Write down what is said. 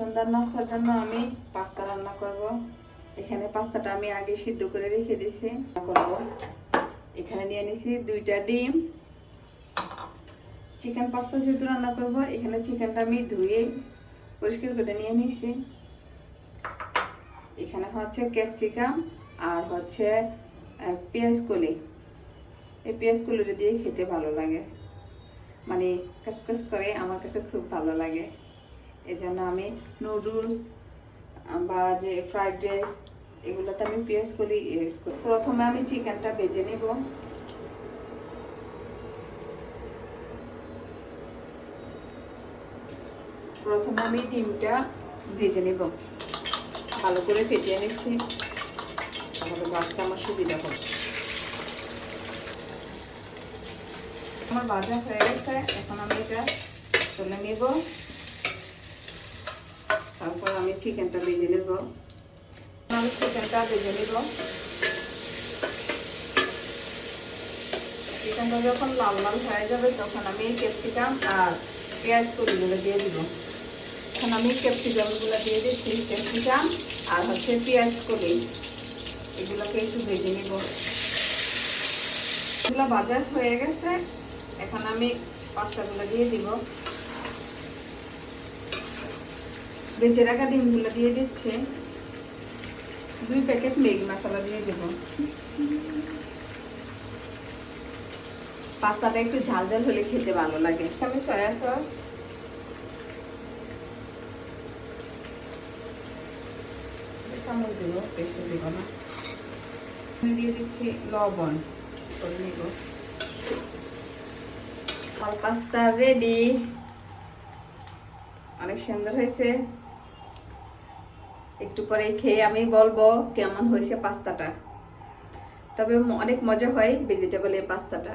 সন্ধ্যার নাস্তার জন্য আমি পাস্তা রান্না করব। এখানে পাস্তাটা আমি আগে সিদ্ধ করে রেখে দিয়েছি। করব এখানে নিয়ে নিছি 2টা ডিম। চিকেন পাস্তা যেহেতু রান্না করব, এখানে চিকেনটা আমি ধুয়ে পরিষ্কার করে নিয়ে নিছি। এখানে হচ্ছে ক্যাপসিকাম আর হচ্ছে পেঁয়াজ কলি। এই পেঁয়াজ কলিটা দিয়ে খেতে ভালো লাগে, মানে কাসকাস করে, আমার কাছে খুব ভালো লাগে। এই জন্য আমি নুডলস বা যে ফ্রাইড রাইস এগুলোতে আমি পেঁয়াজ কলি ইউজ করি। প্রথমে আমি চিকেনটা ভেজে নিব। প্রথমে আমি ডিমটা ভেজে নিব, ভালো করে ফেটিয়ে নিচ্ছি, তাহলে ভাজতে আমার সুবিধা হবে। আমার ভাজা হয়ে গেছে, এখন আমি এটা তুলে নিব। তারপর আমি চিকেনটা ভেজে নেব। আমি চিকেনটা ভেজে নিব। চিকেনটা যখন লাল লাল হয়ে যাবে তখন আমি ক্যাপসিকাম আর পেঁয়াজ কলিগুলো দিয়ে দিব। এখন আমি ক্যাপসিকামগুলো দিয়ে দিচ্ছি, ক্যাপসিকাম আর হচ্ছে পেঁয়াজ কলি, এগুলোকে একটু ভেজে নিব। এগুলো ভাজা হয়ে গেছে, এখন আমি পাস্তাগুলো দিয়ে দিব। বেঁচে রাখা ডিমগুলো দিয়ে দিচ্ছি। 2 প্যাকেট ম্যাগি মশলা দিয়ে দেব। পাস্তাটা একটু ঝাল ঝাল হলে খেতে ভালো লাগে। আমি সয়া সস, চামচ দিব, বেশি দিব না। দিয়ে দিচ্ছি লবণ করে নিব। আর পাস্তা রেডি, অনেক সুন্দর হয়েছে। একটু পরে খেয়ে আমি বলবো কেমন হয়েছে পাস্তাটা। তবে অনেক মজা হয় ভেজিটেবল এই পাস্তাটা।